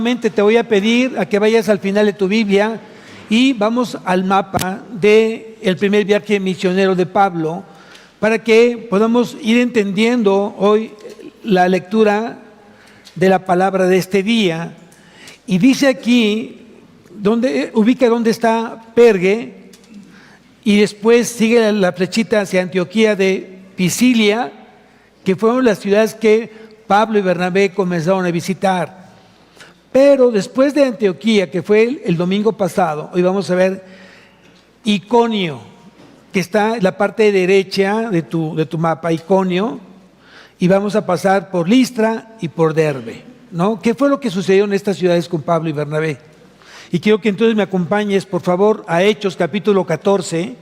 Te voy a pedir a que vayas al final de tu Biblia y vamos al mapa del primer viaje misionero de Pablo para que podamos ir entendiendo hoy la lectura de la palabra de este día. Y dice aquí, ubica dónde está Perge y después sigue la flechita hacia Antioquía de Pisidia, que fueron las ciudades que Pablo y Bernabé comenzaron a visitar. Pero después de Antioquía, que fue el domingo pasado, hoy vamos a ver Iconio, que está en la parte derecha de tu mapa, Iconio, y vamos a pasar por Listra y por Derbe, ¿no? ¿Qué fue lo que sucedió en estas ciudades con Pablo y Bernabé? Y quiero que entonces me acompañes, por favor, a Hechos capítulo 14,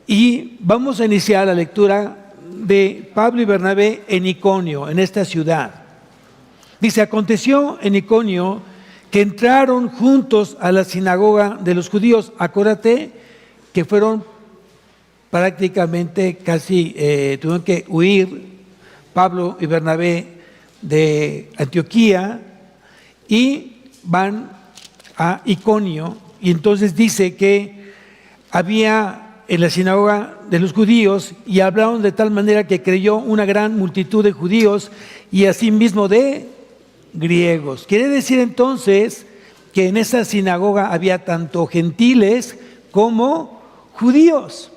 y vamos a iniciar la lectura de Pablo y Bernabé en Iconio, en esta ciudad. Dice, aconteció en Iconio que entraron juntos a la sinagoga de los judíos. Acuérdate que fueron prácticamente casi, tuvieron que huir Pablo y Bernabé de Antioquía y van a Iconio. Y entonces dice que había en la sinagoga de los judíos y hablaron de tal manera que creyó una gran multitud de judíos y asimismo de griegos. Quiere decir entonces que en esa sinagoga había tanto gentiles como judíos.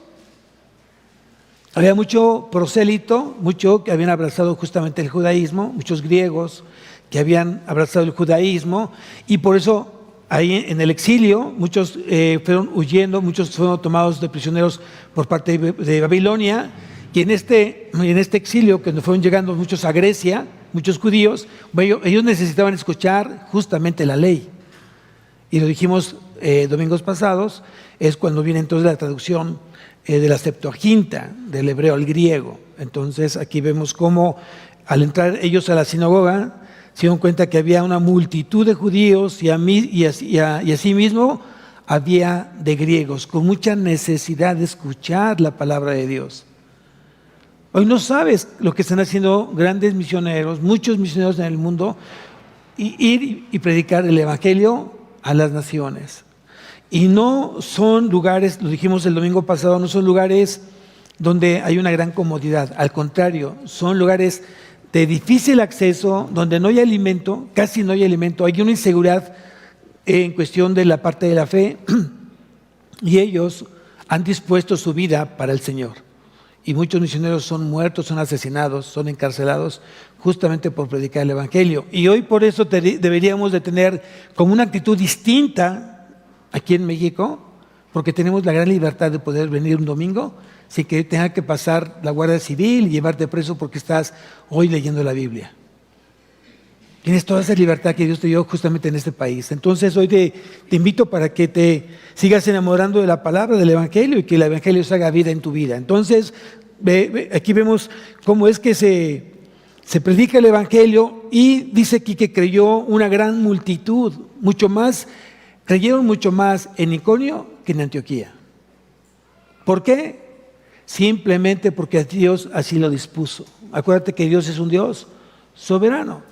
Había mucho prosélito, muchos que habían abrazado justamente el judaísmo, muchos griegos que habían abrazado el judaísmo, y por eso ahí en el exilio muchos fueron huyendo, muchos fueron tomados de prisioneros por parte de Babilonia, y en este exilio que fueron llegando muchos a Grecia, muchos judíos, ellos necesitaban escuchar justamente la ley. Y lo dijimos domingos pasados, es cuando viene entonces la traducción de la Septuaginta, del hebreo al griego. Entonces aquí vemos cómo al entrar ellos a la sinagoga, se dieron cuenta que había una multitud de judíos y asimismo había de griegos, con mucha necesidad de escuchar la palabra de Dios. Hoy no sabes lo que están haciendo grandes misioneros, muchos misioneros en el mundo, ir y predicar el evangelio a las naciones. Y no son lugares, lo dijimos el domingo pasado, no son lugares donde hay una gran comodidad. Al contrario, son lugares de difícil acceso, donde no hay alimento, casi no hay alimento, hay una inseguridad en cuestión de la parte de la fe, y ellos han dispuesto su vida para el Señor. Y muchos misioneros son muertos, son asesinados, son encarcelados justamente por predicar el evangelio. Y hoy por eso deberíamos de tener como una actitud distinta aquí en México, porque tenemos la gran libertad de poder venir un domingo sin que tenga que pasar la Guardia Civil y llevarte preso porque estás hoy leyendo la Biblia. Tienes toda esa libertad que Dios te dio justamente en este país. Entonces hoy te invito para que te sigas enamorando de la palabra, del evangelio, y que el evangelio se haga vida en tu vida. Entonces aquí vemos cómo es que se predica el evangelio, y dice aquí que creyó una gran multitud, creyeron mucho más en Iconio que en Antioquía. ¿Por qué? Simplemente porque Dios así lo dispuso. Acuérdate que Dios es un Dios soberano.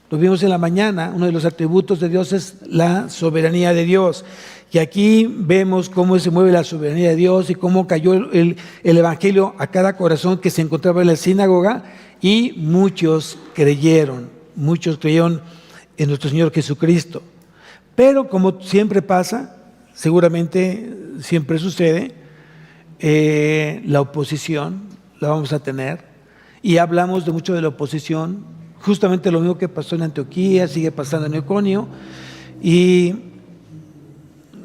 Lo vimos en la mañana, uno de los atributos de Dios es la soberanía de Dios. Y aquí vemos cómo se mueve la soberanía de Dios y cómo cayó el evangelio a cada corazón que se encontraba en la sinagoga, y muchos creyeron en nuestro Señor Jesucristo. Pero como siempre pasa, seguramente siempre sucede, la oposición la vamos a tener, y hablamos de mucho de la oposición. Justamente lo mismo que pasó en Antioquía, sigue pasando en Iconio, y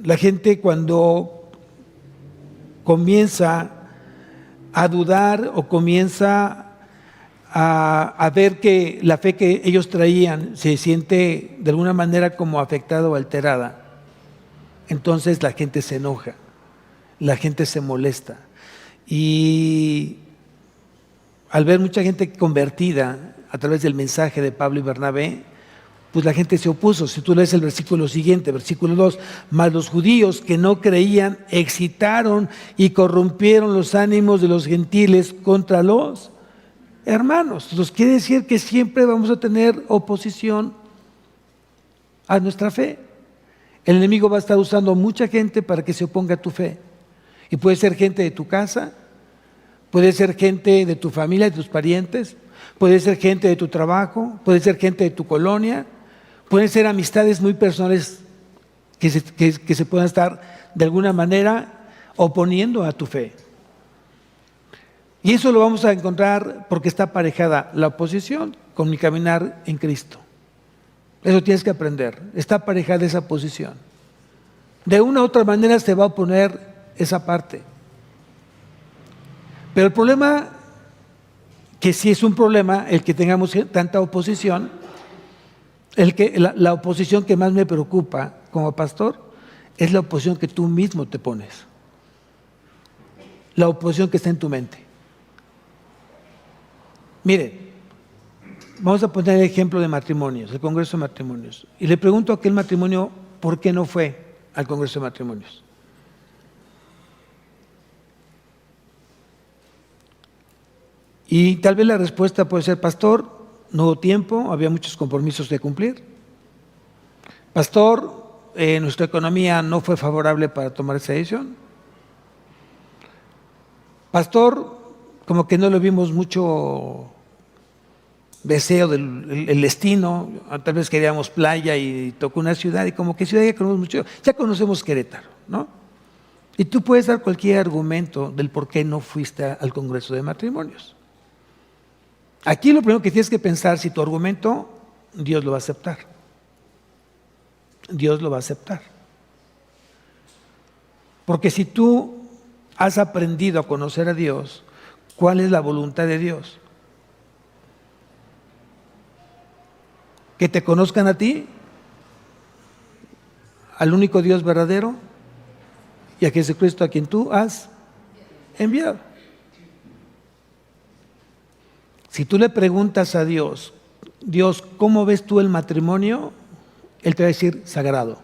la gente cuando comienza a dudar o comienza a ver que la fe que ellos traían se siente de alguna manera como afectada o alterada, entonces la gente se enoja, la gente se molesta, y al ver mucha gente convertida a través del mensaje de Pablo y Bernabé, pues la gente se opuso. Si tú lees el versículo siguiente, versículo 2, mas los judíos que no creían excitaron y corrompieron los ánimos de los gentiles contra los hermanos. Entonces quiere decir que siempre vamos a tener oposición a nuestra fe. El enemigo va a estar usando mucha gente para que se oponga a tu fe. Y puede ser gente de tu casa, puede ser gente de tu familia, de tus parientes, puede ser gente de tu trabajo, puede ser gente de tu colonia, pueden ser amistades muy personales que se puedan estar de alguna manera oponiendo a tu fe. Y eso lo vamos a encontrar porque está aparejada la oposición con mi caminar en Cristo. Eso tienes que aprender, está aparejada esa posición. De una u otra manera se va a oponer esa parte. Pero el problema, que sí es un problema el que tengamos tanta oposición, la oposición que más me preocupa como pastor es la oposición que tú mismo te pones. La oposición que está en tu mente. Miren, vamos a poner el ejemplo de matrimonios, el Congreso de Matrimonios. Y le pregunto a aquel matrimonio, ¿por qué no fue al Congreso de Matrimonios? Y tal vez la respuesta puede ser, pastor, no hubo tiempo, había muchos compromisos de cumplir. Pastor, nuestra economía no fue favorable para tomar esa decisión. Pastor, como que no le vimos mucho deseo del destino, tal vez queríamos playa y tocó una ciudad, y como que ciudad ya conocemos mucho, ya conocemos Querétaro, ¿no? Y tú puedes dar cualquier argumento del por qué no fuiste al Congreso de Matrimonios. Aquí lo primero que tienes que pensar, si tu argumento, Dios lo va a aceptar. Dios lo va a aceptar. Porque si tú has aprendido a conocer a Dios, ¿cuál es la voluntad de Dios? Que te conozcan a ti, al único Dios verdadero y a Jesucristo a quien tú has enviado. Si tú le preguntas a Dios, Dios, ¿cómo ves tú el matrimonio? Él te va a decir, sagrado.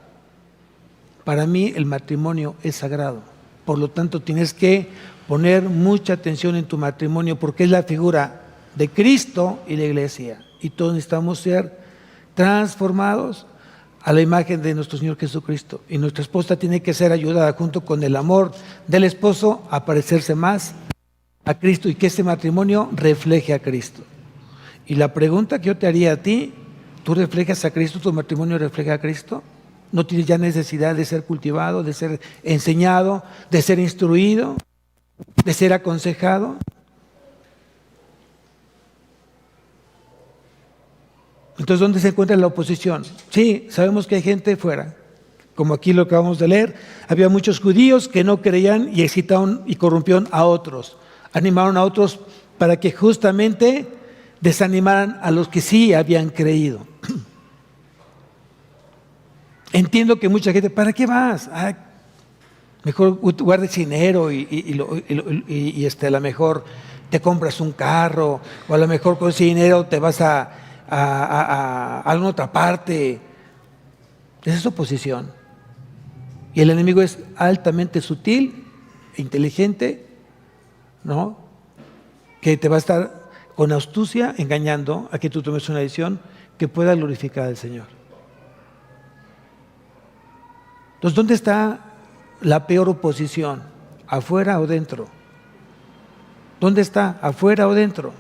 Para mí el matrimonio es sagrado. Por lo tanto, tienes que poner mucha atención en tu matrimonio porque es la figura de Cristo y la iglesia. Y todos necesitamos ser transformados a la imagen de nuestro Señor Jesucristo. Y nuestra esposa tiene que ser ayudada junto con el amor del esposo a parecerse más a Cristo y que ese matrimonio refleje a Cristo. Y la pregunta que yo te haría a ti, ¿tú reflejas a Cristo? ¿Tu matrimonio refleja a Cristo? ¿No tienes ya necesidad de ser cultivado, de ser enseñado, de ser instruido, de ser aconsejado? Entonces, ¿dónde se encuentra la oposición? Sí, sabemos que hay gente fuera, como aquí lo acabamos de leer. Había muchos judíos que no creían y excitaron y corrompieron a otros. Animaron a otros para que justamente desanimaran a los que sí habían creído. Entiendo que mucha gente, ¿para qué vas? Mejor guardes dinero y a lo mejor te compras un carro, o a lo mejor con ese dinero te vas a alguna otra parte. Esa es oposición. Y el enemigo es altamente sutil e inteligente, ¿no? Que te va a estar con astucia engañando a que tú tomes una decisión que pueda glorificar al Señor. Entonces, ¿dónde está la peor oposición? ¿Afuera o dentro? ¿Dónde está? ¿Afuera o dentro?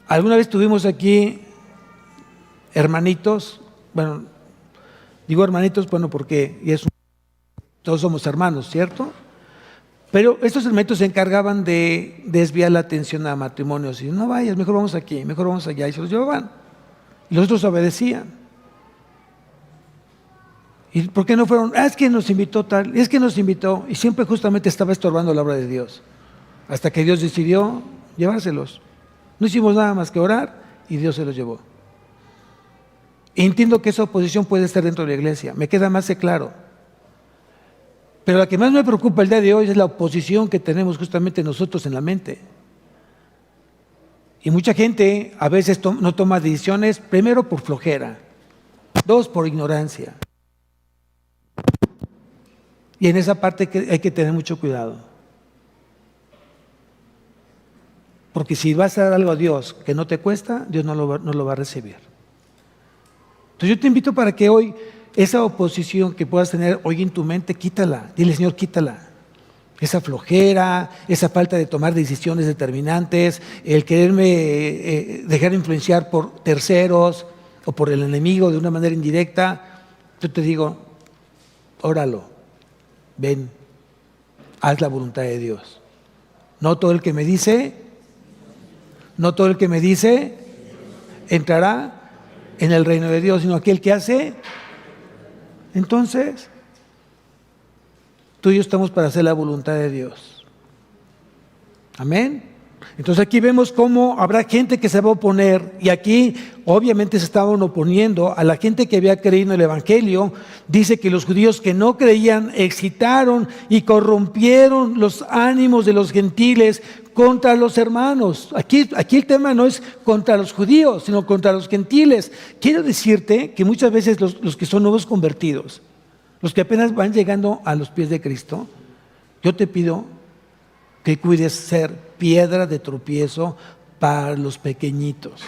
Alguna vez tuvimos aquí hermanitos, bueno, digo hermanitos, bueno, porque todos somos hermanos, ¿cierto? Pero estos hermanitos se encargaban de desviar la atención a matrimonios y no vayas, mejor vamos aquí, mejor vamos allá, y se los llevaban. Y los otros obedecían. ¿Y por qué no fueron? Es que nos invitó tal, es que nos invitó, y siempre justamente estaba estorbando la obra de Dios, hasta que Dios decidió llevárselos. No hicimos nada más que orar y Dios se los llevó. Y entiendo que esa oposición puede estar dentro de la iglesia, me queda más que claro. Pero la que más me preocupa el día de hoy es la oposición que tenemos justamente nosotros en la mente. Y mucha gente a veces no toma decisiones, primero por flojera, dos por ignorancia. Y en esa parte hay que tener mucho cuidado. Porque si vas a dar algo a Dios que no te cuesta, Dios no lo va a recibir. Entonces yo te invito para que hoy esa oposición que puedas tener hoy en tu mente, quítala. Dile, Señor, quítala. Esa flojera, esa falta de tomar decisiones determinantes, el quererme dejar influenciar por terceros o por el enemigo de una manera indirecta. Yo te digo, óralo, ven, haz la voluntad de Dios. No todo el que me dice entrará en el reino de Dios, sino aquel que hace. Entonces, tú y yo estamos para hacer la voluntad de Dios. Amén. Entonces aquí vemos cómo habrá gente que se va a oponer, y aquí obviamente se estaban oponiendo a la gente que había creído en el Evangelio. Dice que los judíos que no creían excitaron y corrompieron los ánimos de los gentiles contra los hermanos. Aquí el tema no es contra los judíos, sino contra los gentiles. Quiero decirte que muchas veces los que son nuevos convertidos, los que apenas van llegando a los pies de Cristo, yo te pido que cuides ser piedra de tropiezo para los pequeñitos.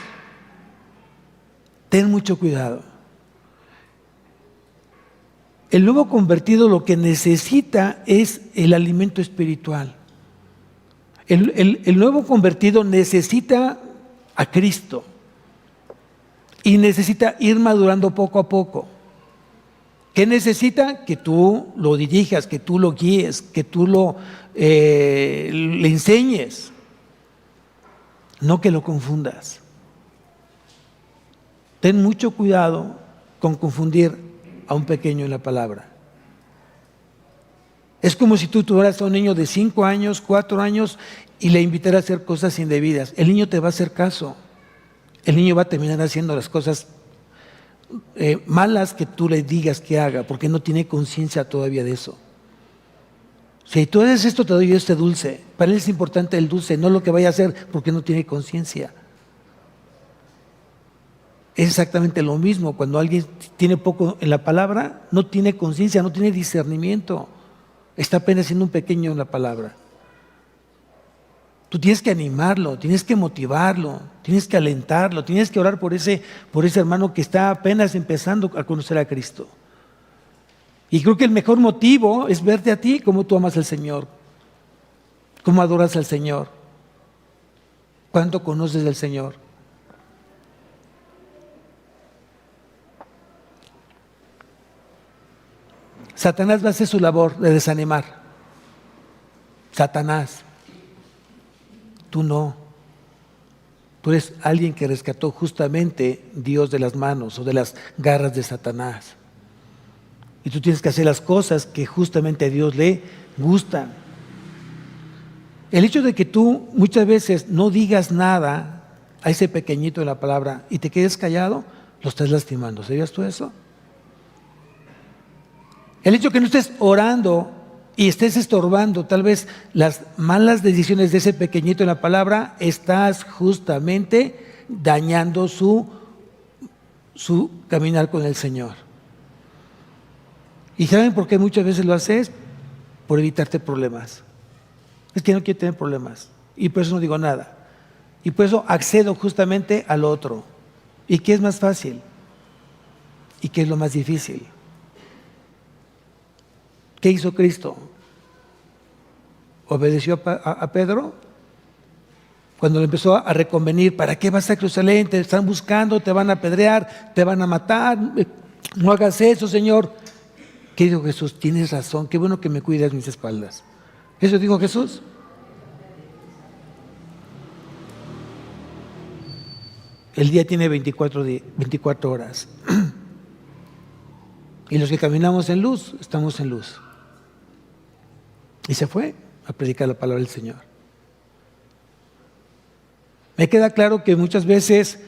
Ten mucho cuidado. El nuevo convertido lo que necesita es el alimento espiritual. El nuevo convertido necesita a Cristo y necesita ir madurando poco a poco. ¿Qué necesita? Que tú lo dirijas, que tú lo guíes, que tú le enseñes, no que lo confundas. Ten mucho cuidado con confundir a un pequeño en la palabra. Es como si tú tuvieras a un niño de 5 años, 4 años y le invitaras a hacer cosas indebidas. El niño te va a hacer caso. El niño va a terminar haciendo las cosas malas que tú le digas que haga, porque no tiene conciencia todavía de eso. Si tú haces esto, te doy yo este dulce. Para él es importante el dulce, no lo que vaya a hacer, porque no tiene conciencia. Es exactamente lo mismo cuando alguien tiene poco en la palabra, no tiene conciencia, no tiene discernimiento, está apenas siendo un pequeño en la palabra. Tú tienes que animarlo, tienes que motivarlo, tienes que alentarlo, tienes que orar por ese hermano que está apenas empezando a conocer a Cristo. Y creo que el mejor motivo es verte a ti, cómo tú amas al Señor, cómo adoras al Señor, cuánto conoces del Señor. Satanás va a hacer su labor de desanimar. Satanás. Tú no. Tú eres alguien que rescató justamente Dios de las manos o de las garras de Satanás. Y tú tienes que hacer las cosas que justamente a Dios le gustan. El hecho de que tú muchas veces no digas nada a ese pequeñito de la palabra y te quedes callado, lo estás lastimando. ¿Sabías tú eso? El hecho de que no estés orando y estés estorbando tal vez las malas decisiones de ese pequeñito en la palabra, estás justamente dañando su caminar con el Señor. ¿Y saben por qué muchas veces lo haces? Por evitarte problemas. Es que no quiero tener problemas y por eso no digo nada. Y por eso accedo justamente al otro. ¿Y qué es más fácil? ¿Y qué es lo más difícil? ¿Qué hizo Cristo? ¿Obedeció a Pedro? Cuando le empezó a reconvenir, ¿para qué vas a Jerusalén? Te están buscando, te van a apedrear, te van a matar. No hagas eso, Señor. ¿Qué dijo Jesús? Tienes razón, qué bueno que me cuidas mis espaldas. ¿Eso dijo Jesús? El día tiene 24 horas. Y los que caminamos en luz, estamos en luz. Y se fue a predicar la palabra del Señor. Me queda claro que muchas veces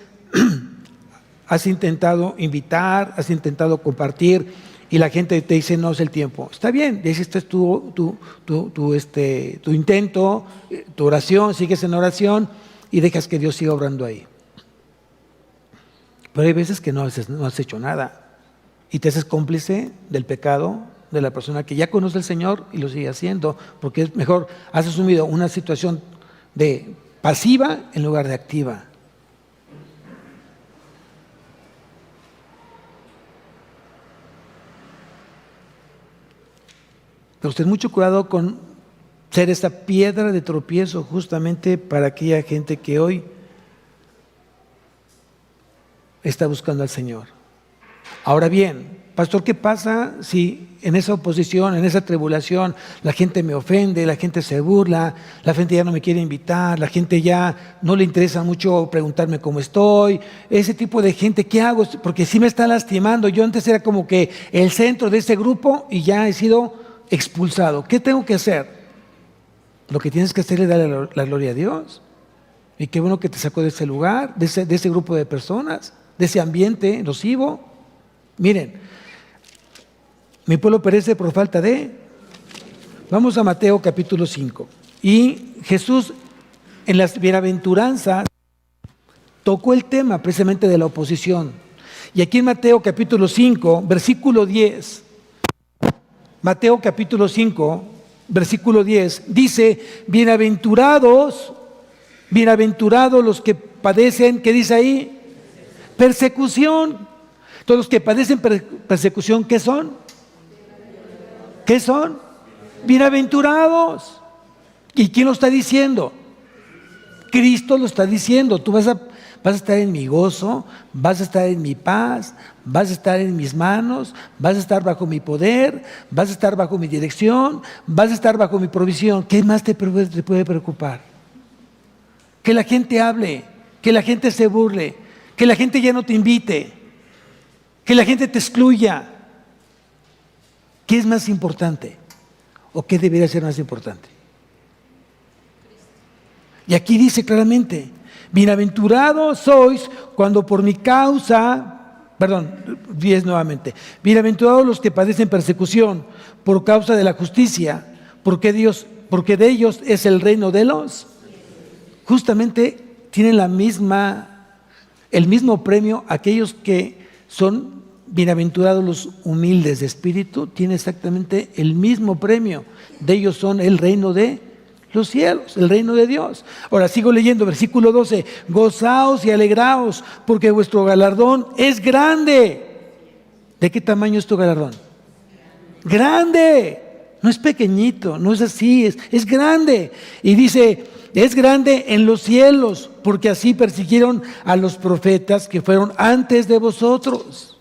has intentado invitar, has intentado compartir y la gente te dice no es el tiempo. Está bien, este es tu intento, tu oración, sigues en oración y dejas que Dios siga obrando ahí. Pero hay veces que no has hecho nada y te haces cómplice del pecado de la persona que ya conoce al Señor y lo sigue haciendo, porque es mejor, has asumido una situación de pasiva en lugar de activa. Pero ten mucho cuidado con ser esta piedra de tropiezo justamente para aquella gente que hoy está buscando al Señor. Ahora bien, pastor, ¿qué pasa si en esa oposición, en esa tribulación, la gente me ofende, la gente se burla, la gente ya no me quiere invitar, la gente ya no le interesa mucho preguntarme cómo estoy? Ese tipo de gente, ¿qué hago? Porque sí me está lastimando. Yo antes era como que el centro de ese grupo y ya he sido expulsado. ¿Qué tengo que hacer? Lo que tienes que hacer es darle la gloria a Dios. Y qué bueno que te sacó de ese lugar, de ese grupo de personas, de ese ambiente nocivo. Miren, mi pueblo perece por falta de... Vamos a Mateo capítulo 5. Y Jesús en las bienaventuranzas tocó el tema precisamente de la oposición. Y aquí en Mateo capítulo 5, versículo 10, Mateo capítulo 5, versículo 10, dice, bienaventurados los que padecen, ¿qué dice ahí? Persecución. Todos los que padecen persecución, ¿qué son? ¿Qué son? Bienaventurados. ¿Y quién lo está diciendo? Cristo lo está diciendo. Tú vas a estar en mi gozo, vas a estar en mi paz, vas a estar en mis manos, vas a estar bajo mi poder, vas a estar bajo mi dirección, vas a estar bajo mi provisión. ¿Qué más te puede preocupar? Que la gente hable, que la gente se burle, que la gente ya no te invite, que la gente te excluya. ¿Qué es más importante? ¿O qué debería ser más importante? Y aquí dice claramente, bienaventurados sois cuando por mi causa, 10 nuevamente, bienaventurados los que padecen persecución por causa de la justicia, porque de ellos es el reino de los. Justamente tienen el mismo premio aquellos que son bienaventurados los humildes de espíritu, tienen exactamente el mismo premio. De ellos son el reino de los cielos, el reino de Dios. Ahora sigo leyendo, versículo 12, gozaos y alegraos, porque vuestro galardón es grande. ¿De qué tamaño es tu galardón? Grande, no es pequeñito, no es así, es grande. Y dice, es grande en los cielos, porque así persiguieron a los profetas que fueron antes de vosotros.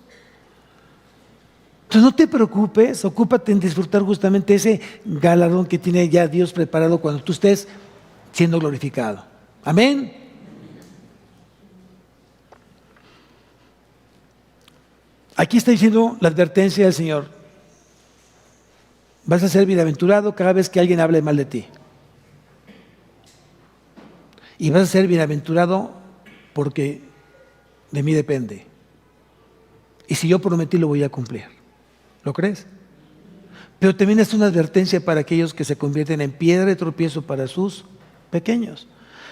Entonces no te preocupes, ocúpate en disfrutar justamente ese galardón que tiene ya Dios preparado cuando tú estés siendo glorificado. Amén. Aquí está diciendo la advertencia del Señor. Vas a ser bienaventurado cada vez que alguien hable mal de ti. Y vas a ser bienaventurado porque de mí depende. Y si yo prometí, lo voy a cumplir. ¿Lo crees? Pero también es una advertencia para aquellos que se convierten en piedra de tropiezo para sus pequeños.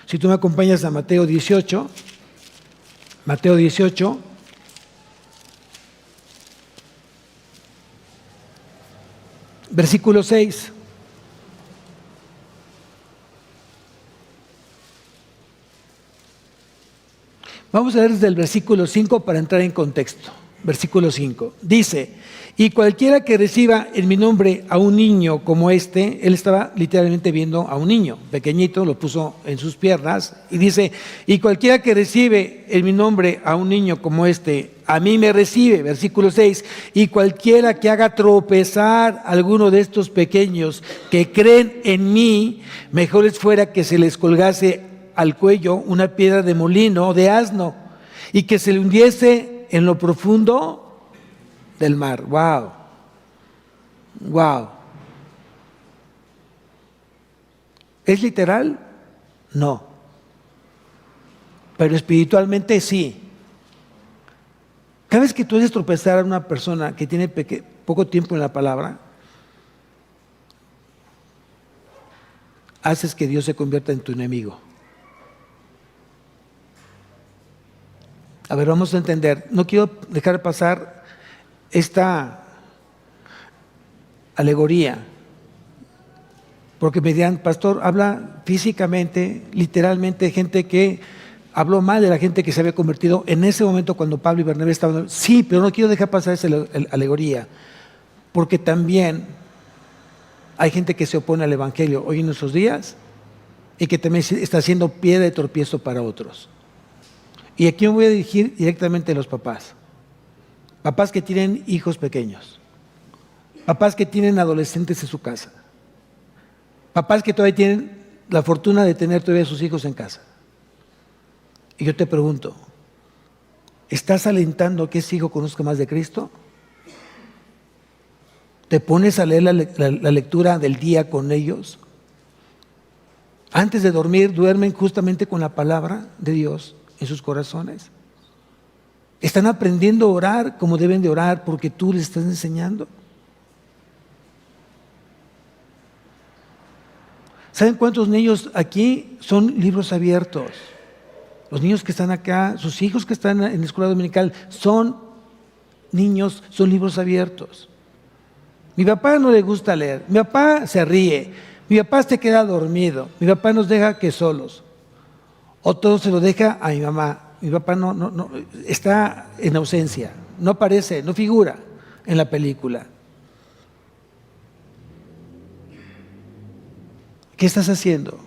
Si tú me acompañas a Mateo 18, versículo 6. Vamos a ver desde el versículo 5 para entrar en contexto. Versículo 5. Dice, y cualquiera que reciba en mi nombre a un niño como este, él estaba literalmente viendo a un niño pequeñito, lo puso en sus piernas, y dice, y cualquiera que recibe en mi nombre a un niño como este, a mí me recibe. Versículo 6, y cualquiera que haga tropezar a alguno de estos pequeños que creen en mí, mejor les fuera que se les colgase al cuello una piedra de molino o de asno y que se le hundiese en lo profundo del mar. Wow. ¿Es literal? No. Pero espiritualmente sí. Cada vez que tú haces tropezar a una persona que tiene poco tiempo en la palabra, haces que Dios se convierta en tu enemigo. A ver, vamos a entender. No quiero dejar pasar esta alegoría. Porque me dirán, pastor, habla físicamente, literalmente, gente que habló mal de la gente que se había convertido en ese momento cuando Pablo y Bernabé estaban. Sí, pero no quiero dejar pasar esa alegoría, porque también hay gente que se opone al Evangelio hoy en nuestros días y que también está haciendo piedra de tropiezo para otros. Y aquí me voy a dirigir directamente a los papás. Papás que tienen hijos pequeños. Papás que tienen adolescentes en su casa. Papás que todavía tienen la fortuna de tener todavía a sus hijos en casa. Y yo te pregunto, ¿estás alentando a que ese hijo conozca más de Cristo? ¿Te pones a leer la lectura del día con ellos? Antes de dormir, duermen justamente con la palabra de Dios en sus corazones. ¿Están aprendiendo a orar como deben de orar porque tú les estás enseñando? ¿Saben cuántos niños aquí son libros abiertos? Los niños que están acá, sus hijos que están en la escuela dominical, son niños, son libros abiertos. Mi papá no le gusta leer, mi papá se ríe, mi papá se queda dormido, mi papá nos deja que solos. O todo se lo deja a mi mamá. Mi papá no está en ausencia, no aparece, no figura en la película. ¿Qué estás haciendo?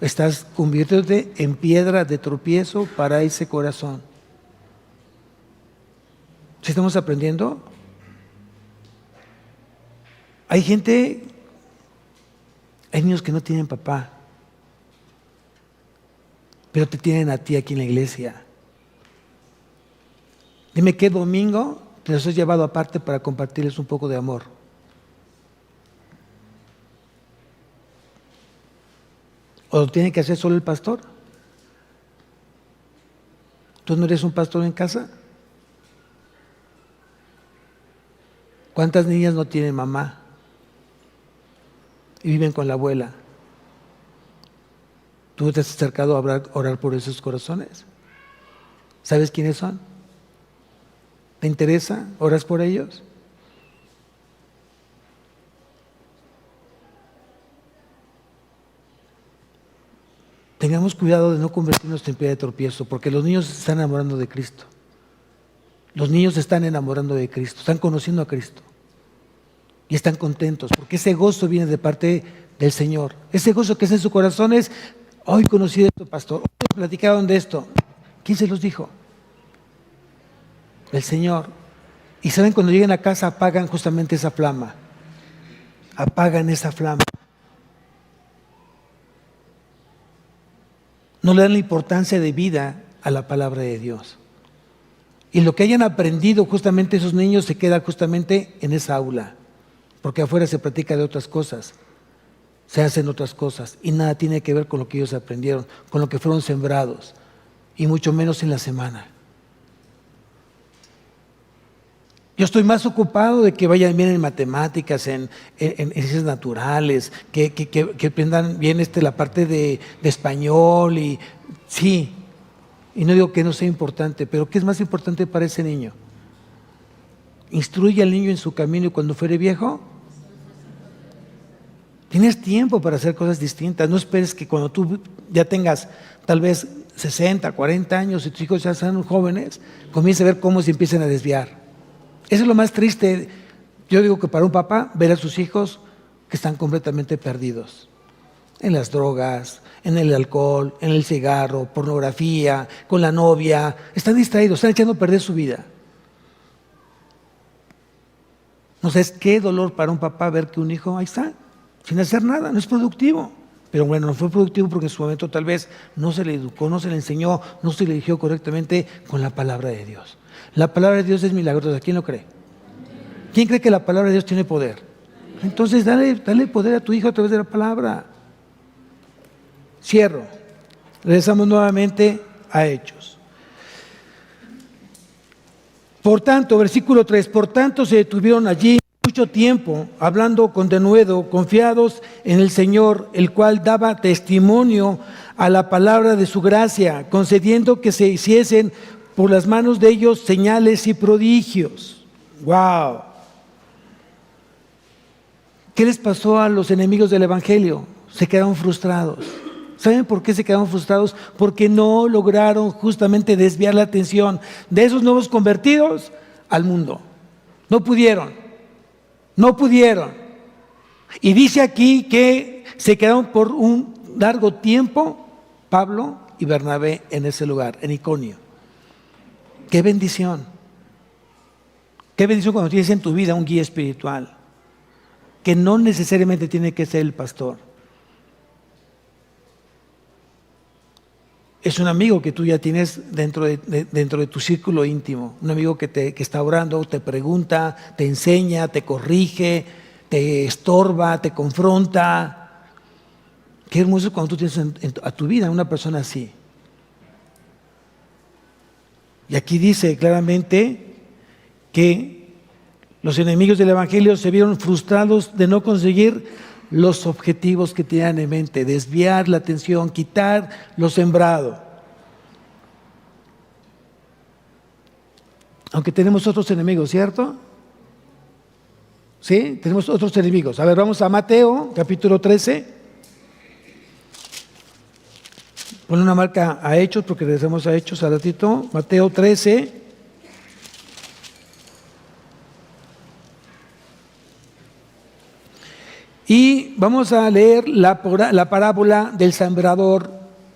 Estás convirtiéndote en piedra de tropiezo para ese corazón. ¿Sí estamos aprendiendo? Hay niños que no tienen papá, pero te tienen a ti aquí en la iglesia. Dime qué domingo te los has llevado aparte para compartirles un poco de amor. ¿O lo tiene que hacer solo el pastor? ¿Tú no eres un pastor en casa? ¿Cuántas niñas no tienen mamá y viven con la abuela? ¿Tú te has acercado a orar por esos corazones? ¿Sabes quiénes son? ¿Te interesa? ¿Oras por ellos? Tengamos cuidado de no convertirnos en piedra de tropiezo, porque los niños se están enamorando de Cristo. Los niños se están enamorando de Cristo, están conociendo a Cristo. Y están contentos, porque ese gozo viene de parte del Señor. Ese gozo que es en su corazón es, hoy conocí esto, pastor, hoy platicaron de esto. ¿Quién se los dijo? El Señor. Y saben, cuando lleguen a casa apagan justamente esa flama. Apagan esa flama. No le dan la importancia de vida a la palabra de Dios. Y lo que hayan aprendido justamente esos niños se queda justamente en esa aula. Porque afuera se practica de otras cosas. Se hacen otras cosas. Y nada tiene que ver con lo que ellos aprendieron, con lo que fueron sembrados. Y mucho menos en la semana. Yo estoy más ocupado de que vayan bien en matemáticas, en ciencias naturales, que aprendan bien la parte de español. Y sí, y no digo que no sea importante, pero ¿qué es más importante para ese niño? Instruye al niño en su camino y cuando fuere viejo, tienes tiempo para hacer cosas distintas. No esperes que cuando tú ya tengas tal vez 60, 40 años y tus hijos ya sean jóvenes, comiences a ver cómo se empiezan a desviar. Eso es lo más triste, yo digo que para un papá, ver a sus hijos que están completamente perdidos. En las drogas, en el alcohol, en el cigarro, pornografía, con la novia. Están distraídos, están echando a perder su vida. No sé, qué dolor para un papá ver que un hijo ahí está, sin hacer nada, no es productivo. Pero bueno, no fue productivo porque en su momento tal vez no se le educó, no se le enseñó, no se le dirigió correctamente con la palabra de Dios. La palabra de Dios es milagrosa. ¿Quién lo cree? ¿Quién cree que la palabra de Dios tiene poder? Entonces dale poder a tu hijo a través de la palabra. Cierro. Regresamos nuevamente a Hechos. Por tanto, versículo 3, por tanto se detuvieron allí mucho tiempo, hablando con denuedo, confiados en el Señor, el cual daba testimonio a la palabra de su gracia, concediendo que se hiciesen por las manos de ellos señales y prodigios. ¡Wow! ¿Qué les pasó a los enemigos del Evangelio? Se quedaron frustrados. ¿Saben por qué se quedaron frustrados? Porque no lograron justamente desviar la atención de esos nuevos convertidos al mundo. No pudieron. Y dice aquí que se quedaron por un largo tiempo Pablo y Bernabé en ese lugar, en Iconio. ¡Qué bendición! ¡Qué bendición cuando tienes en tu vida un guía espiritual! Que no necesariamente tiene que ser el pastor. Es un amigo que tú ya tienes dentro de tu círculo íntimo. Un amigo que está orando, te pregunta, te enseña, te corrige, te estorba, te confronta. Qué hermoso cuando tú tienes a tu vida una persona así. Y aquí dice claramente que los enemigos del Evangelio se vieron frustrados de no conseguir los objetivos que tenían en mente, desviar la atención, quitar lo sembrado. Aunque tenemos otros enemigos, ¿cierto? ¿Sí? Tenemos otros enemigos. A ver, vamos a Mateo, capítulo 13. Pon una marca a Hechos, porque regresamos a Hechos al ratito. Mateo 13. Y vamos a leer la parábola del sembrador,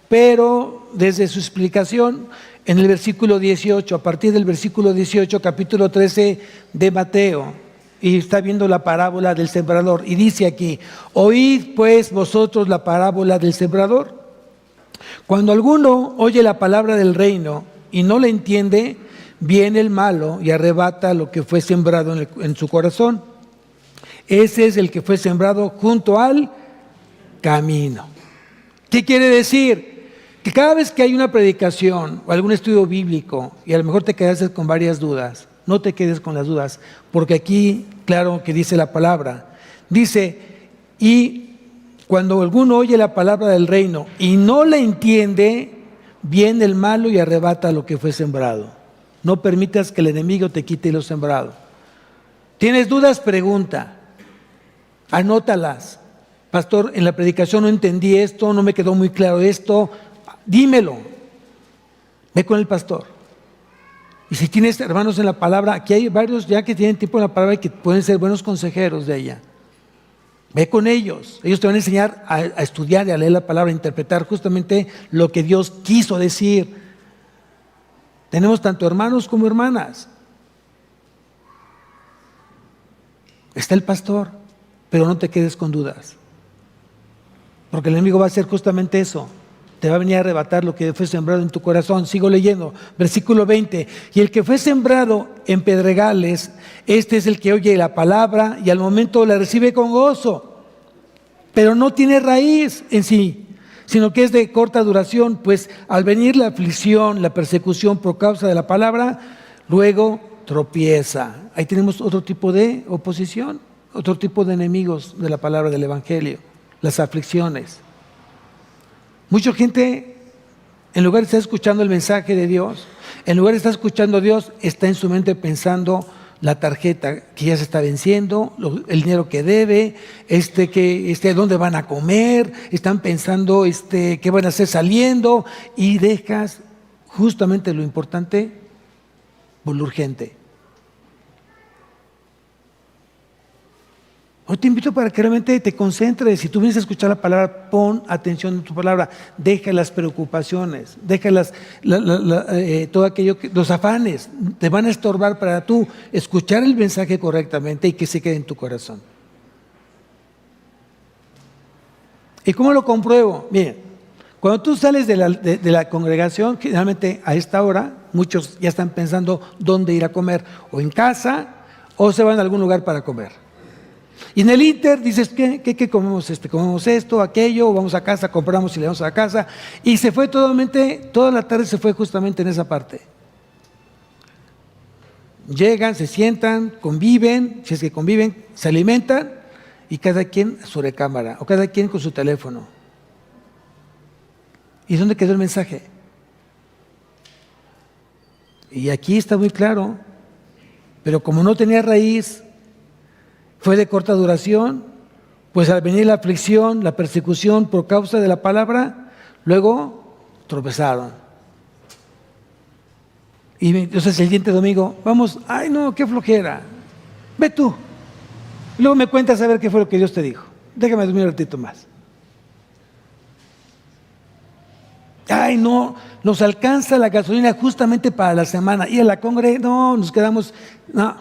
pero desde su explicación en el versículo 18, a partir del versículo 18, capítulo 13 de Mateo. Y está viendo la parábola del sembrador. Y dice aquí: oíd pues vosotros la parábola del sembrador. Cuando alguno oye la palabra del reino y no la entiende, viene el malo y arrebata lo que fue sembrado en su corazón. Ese es el que fue sembrado junto al camino. ¿Qué quiere decir? Que cada vez que hay una predicación o algún estudio bíblico y a lo mejor te quedas con varias dudas, no te quedes con las dudas, porque aquí, claro que dice la palabra, dice: y cuando alguno oye la palabra del reino y no la entiende, viene el malo y arrebata lo que fue sembrado. No permitas que el enemigo te quite lo sembrado. ¿Tienes dudas? Pregunta. Anótalas. Pastor, en la predicación no entendí esto, no me quedó muy claro esto. Dímelo. Ve con el pastor. Y si tienes hermanos en la palabra, aquí hay varios ya que tienen tiempo en la palabra y que pueden ser buenos consejeros de ella. Ve con ellos. Ellos te van a enseñar a estudiar y a leer la palabra, a interpretar justamente lo que Dios quiso decir. Tenemos tanto hermanos como hermanas. Está el pastor, pero no te quedes con dudas. Porque el enemigo va a hacer justamente eso. Te va a venir a arrebatar lo que fue sembrado en tu corazón. Sigo leyendo, versículo 20. Y el que fue sembrado en pedregales, este es el que oye la palabra y al momento la recibe con gozo, pero no tiene raíz en sí, sino que es de corta duración, pues al venir la aflicción, la persecución por causa de la palabra, luego tropieza. Ahí tenemos otro tipo de oposición, otro tipo de enemigos de la palabra del Evangelio, las aflicciones. Mucha gente, en lugar de estar escuchando el mensaje de Dios, en lugar de estar escuchando a Dios, está en su mente pensando la tarjeta que ya se está venciendo, el dinero que debe, dónde van a comer, están pensando qué van a hacer saliendo, y dejas justamente lo importante por lo urgente. Hoy te invito para que realmente te concentres. Si tú vienes a escuchar la palabra, pon atención en tu palabra. Deja las preocupaciones, deja todo aquello, los afanes. Te van a estorbar para tú escuchar el mensaje correctamente y que se quede en tu corazón. ¿Y cómo lo compruebo? Miren, cuando tú sales de la congregación, generalmente a esta hora, muchos ya están pensando dónde ir a comer, o en casa, o se van a algún lugar para comer. Y en el Inter dices, ¿qué comemos? Comemos esto, aquello, vamos a casa, compramos y le vamos a la casa. Y se fue toda la tarde se fue justamente en esa parte. Llegan, se sientan, conviven, si es que conviven, se alimentan, y cada quien a su recámara, o cada quien con su teléfono. ¿Y dónde quedó el mensaje? Y aquí está muy claro, pero como no tenía raíz, fue de corta duración, Pues al venir la aflicción, la persecución por causa de la palabra, luego tropezaron. Y entonces el siguiente domingo, vamos, ay no, qué flojera, ve tú. Y luego me cuentas a ver qué fue lo que Dios te dijo. Déjame dormir un ratito más. Ay no, nos alcanza la gasolina justamente para la semana. Y a la congre, no, nos quedamos, no,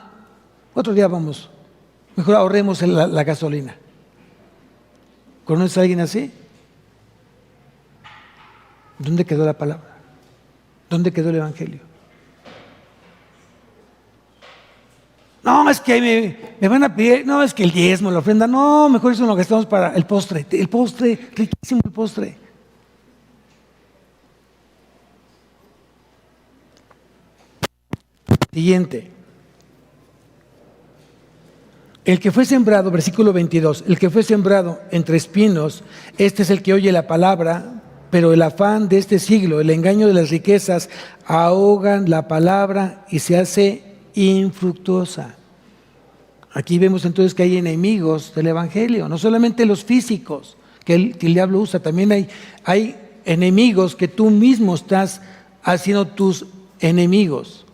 otro día vamos. Mejor ahorremos la gasolina. ¿Conoces a alguien así? ¿Dónde quedó la palabra? ¿Dónde quedó el evangelio? No, es que me van a pedir, no, es que el diezmo, la ofrenda, no, mejor eso lo gastamos para el postre, riquísimo el postre. Siguiente. El que fue sembrado, versículo 22, el que fue sembrado entre espinos, este es el que oye la palabra, pero el afán de este siglo, el engaño de las riquezas, ahogan la palabra y se hace infructuosa. Aquí vemos entonces que hay enemigos del evangelio, no solamente los físicos que el diablo usa, también hay enemigos que tú mismo estás haciendo tus enemigos,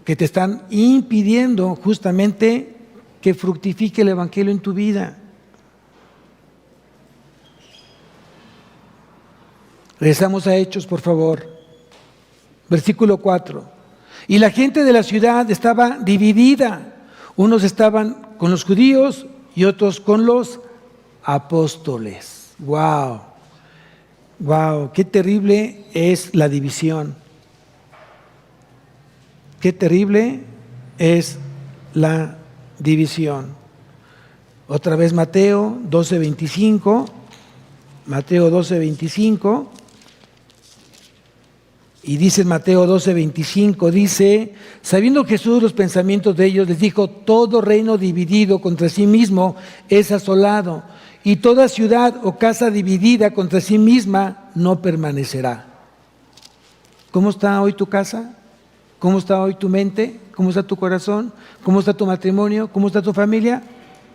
que te están impidiendo justamente que fructifique el evangelio en tu vida. Regresamos a Hechos, por favor. Versículo 4. Y la gente de la ciudad estaba dividida. Unos estaban con los judíos y otros con los apóstoles. ¡Wow! ¡Wow! ¡Qué terrible es la división! ¡Qué terrible es la división! Otra vez Mateo 12:25. Mateo 12:25. Y dice en Mateo 12:25, dice, sabiendo Jesús los pensamientos de ellos, les dijo, todo reino dividido contra sí mismo es asolado, y toda ciudad o casa dividida contra sí misma no permanecerá. ¿Cómo está hoy tu casa? ¿Cómo está hoy tu mente? ¿Cómo está tu corazón? ¿Cómo está tu matrimonio? ¿Cómo está tu familia?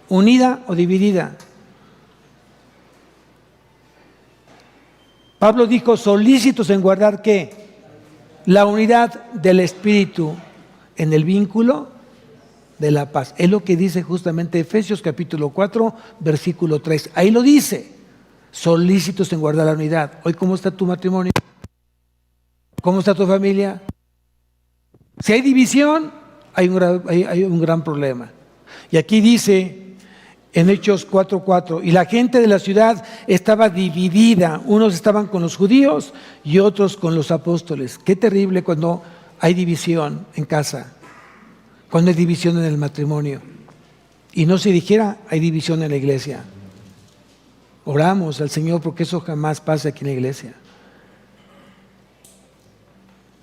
¿Unida o dividida? Pablo dijo, solícitos en guardar ¿qué? La unidad del Espíritu en el vínculo de la paz. Es lo que dice justamente Efesios capítulo 4, versículo 3. Ahí lo dice, solícitos en guardar la unidad. Hoy, ¿cómo está tu matrimonio? ¿Cómo está tu familia? Si hay división, hay un gran problema. Y aquí dice en Hechos 4:4, y la gente de la ciudad estaba dividida, unos estaban con los judíos y otros con los apóstoles. Qué terrible cuando hay división en casa, cuando hay división en el matrimonio. Y no se dijera, hay división en la iglesia. Oramos al Señor porque eso jamás pase aquí en la iglesia.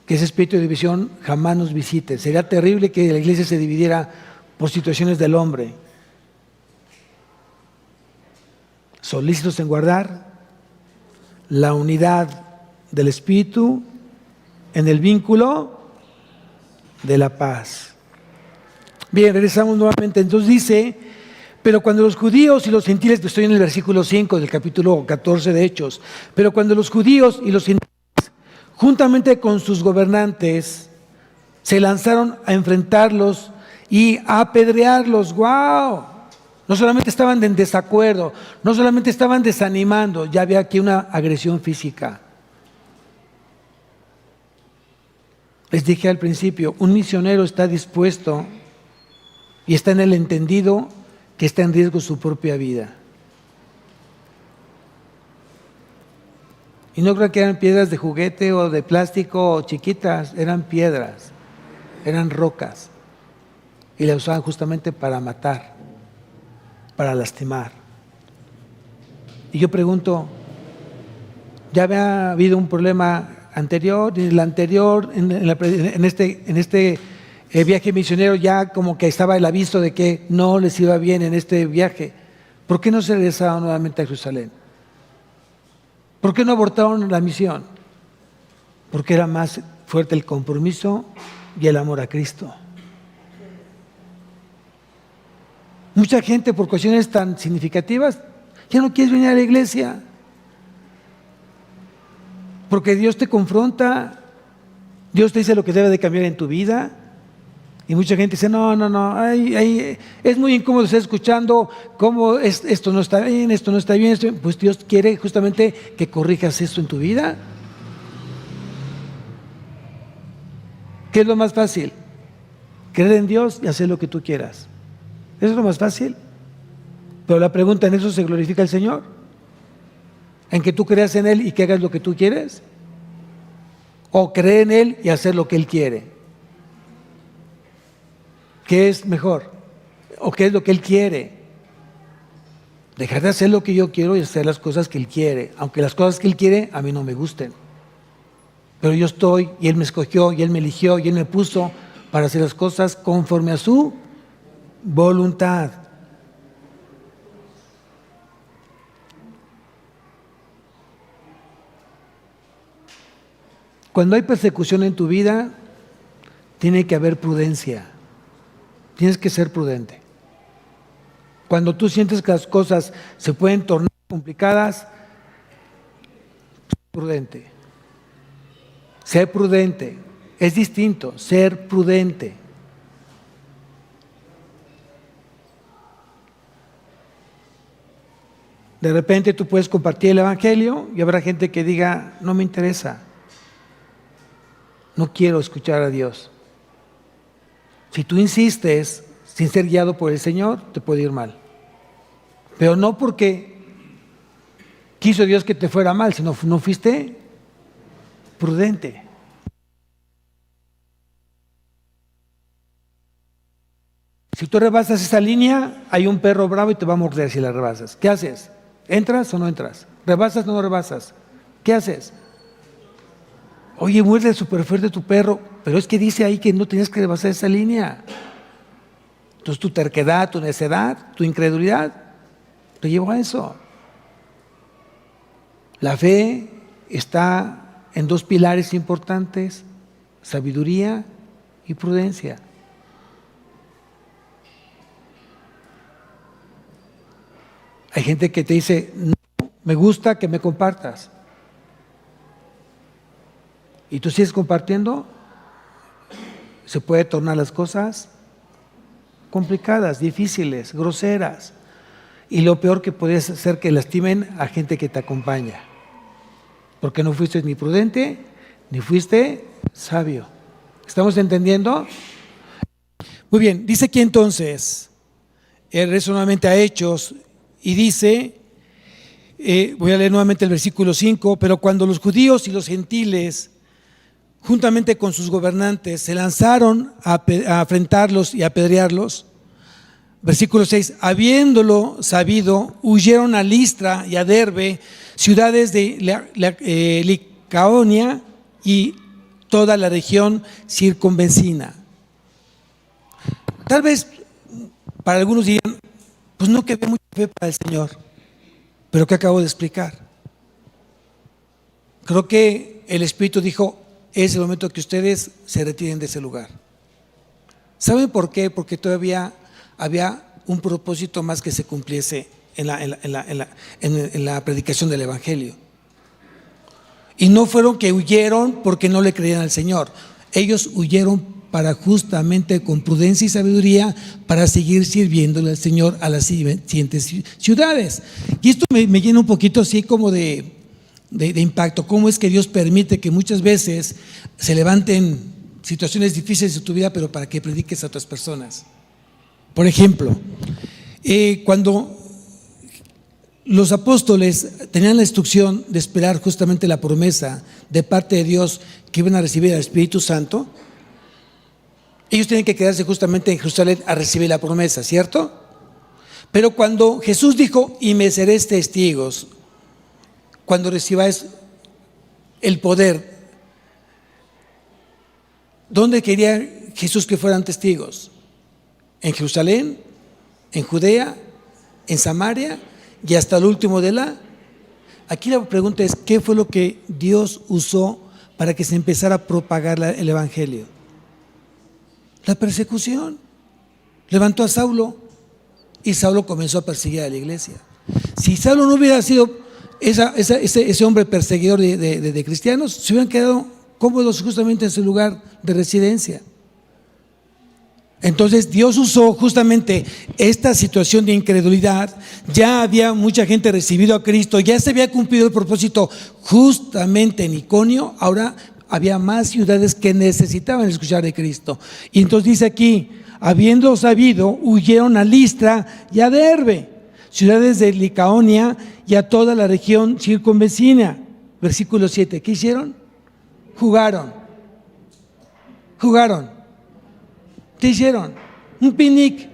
Que ese espíritu de división jamás nos visite. Sería terrible que la iglesia se dividiera por situaciones del hombre. Solícitos en guardar la unidad del Espíritu en el vínculo de la paz. Bien, regresamos nuevamente. Entonces dice, pero cuando los judíos y los gentiles, estoy en el versículo 5 del capítulo 14 de Hechos, pero cuando los judíos y los gentiles, juntamente con sus gobernantes, se lanzaron a enfrentarlos y a apedrearlos. ¡Wow! No solamente estaban en desacuerdo, no solamente estaban desanimando, ya había aquí una agresión física. Les dije al principio, un misionero está dispuesto y está en el entendido que está en riesgo su propia vida. Y no creo que eran piedras de juguete o de plástico o chiquitas, eran piedras, eran rocas. Y las usaban justamente para matar, para lastimar. Y yo pregunto, ¿ya había habido un problema anterior? En el anterior, en este viaje misionero ya como que estaba el aviso de que no les iba bien en este viaje. ¿Por qué no se regresaron nuevamente a Jerusalén? ¿Por qué no abortaron la misión? Porque era más fuerte el compromiso y el amor a Cristo. Mucha gente por cuestiones tan significativas ya no quieres venir a la iglesia. Porque Dios te confronta, Dios te dice lo que debe de cambiar en tu vida. Y mucha gente dice, no, es muy incómodo estar escuchando cómo esto no está bien, esto no está bien. Pues Dios quiere justamente que corrijas esto en tu vida. ¿Qué es lo más fácil? Creer en Dios y hacer lo que tú quieras. Eso es lo más fácil. Pero la pregunta, ¿en eso se glorifica el Señor? ¿En que tú creas en Él y que hagas lo que tú quieres? ¿O creer en Él y hacer lo que Él quiere? ¿Qué es mejor? ¿O qué es lo que Él quiere? Dejar de hacer lo que yo quiero y hacer las cosas que Él quiere, aunque las cosas que Él quiere a mí no me gusten. Pero yo estoy, y Él me escogió, y Él me eligió, y Él me puso para hacer las cosas conforme a su voluntad. Cuando hay persecución en tu vida, tiene que haber prudencia. Tienes que ser prudente. Cuando tú sientes que las cosas se pueden tornar complicadas, prudente. Ser prudente. Es distinto, ser prudente. De repente tú puedes compartir el Evangelio y habrá gente que diga, no me interesa. No quiero escuchar a Dios. Si tú insistes sin ser guiado por el Señor, te puede ir mal. Pero no porque quiso Dios que te fuera mal, sino no fuiste prudente. Si tú rebasas esa línea, hay un perro bravo y te va a morder si la rebasas. ¿Qué haces? ¿Entras o no entras? ¿Rebasas o no rebasas? ¿Qué haces? Oye, muerde súper fuerte tu perro, pero es que dice ahí que no tienes que rebasar esa línea. Entonces tu terquedad, tu necedad, tu incredulidad te llevó a eso. La fe está en dos pilares importantes: sabiduría y prudencia. Hay gente que te dice, no, me gusta que me compartas. Y tú sigues compartiendo, se puede tornar las cosas complicadas, difíciles, groseras. Y lo peor que puede ser que lastimen a gente que te acompaña. Porque no fuiste ni prudente, ni fuiste sabio. ¿Estamos entendiendo? Muy bien, dice aquí entonces, regreso nuevamente a Hechos, y dice, voy a leer nuevamente el versículo 5, pero cuando los judíos y los gentiles, juntamente con sus gobernantes, se lanzaron a afrentarlos y a apedrearlos. Versículo 6, habiéndolo sabido, huyeron a Listra y a Derbe, ciudades de Licaonia y toda la región circunvecina. Tal vez para algunos dirían, pues no que ve mucha fe para el Señor, pero ¿qué acabo de explicar? Creo que el Espíritu dijo, es el momento que ustedes se retiren de ese lugar. ¿Saben por qué? Porque todavía había un propósito más que se cumpliese en la predicación del Evangelio. Y no fueron que huyeron porque no le creían al Señor. Ellos huyeron para justamente con prudencia y sabiduría para seguir sirviéndole al Señor a las siguientes ciudades. Y esto me llena un poquito así como de impacto. ¿Cómo es que Dios permite que muchas veces se levanten situaciones difíciles de tu vida, pero para que prediques a otras personas? Por ejemplo, cuando los apóstoles tenían la instrucción de esperar justamente la promesa de parte de Dios que iban a recibir al Espíritu Santo, ellos tenían que quedarse justamente en Jerusalén a recibir la promesa, ¿cierto? Pero cuando Jesús dijo, y me seréis testigos, cuando recibáis el poder, ¿dónde quería Jesús que fueran testigos? ¿En Jerusalén? ¿En Judea? ¿En Samaria? Y hasta el último de la... Aquí la pregunta es, ¿qué fue lo que Dios usó para que se empezara a propagar el Evangelio? La persecución. Levantó a Saulo y Saulo comenzó a perseguir a la iglesia. Si Saulo no hubiera sido ese hombre perseguidor de cristianos, se hubieran quedado cómodos justamente en su lugar de residencia. Entonces Dios usó justamente esta situación de incredulidad. Ya había mucha gente recibido a Cristo, ya se había cumplido el propósito justamente en Iconio. Ahora había más ciudades que necesitaban escuchar de Cristo. Y entonces dice aquí, habiendo sabido, huyeron a Listra y a Derbe, ciudades de Licaonia y a toda la región circunvecina. Versículo 7, ¿qué hicieron? Jugaron. ¿Qué hicieron? Un picnic.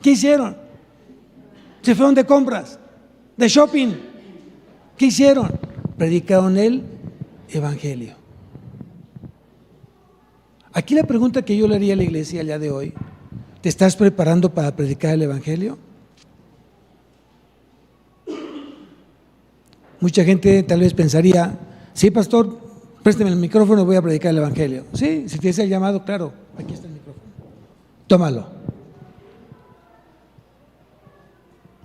¿Qué hicieron? Se fueron de compras, de shopping. ¿Qué hicieron? Predicaron el evangelio. Aquí la pregunta que yo le haría a la iglesia el día de hoy: ¿te estás preparando para predicar el evangelio? Mucha gente tal vez pensaría: sí, pastor, présteme el micrófono, voy a predicar el evangelio. Sí, si te hace el llamado, claro, aquí está el micrófono, tómalo.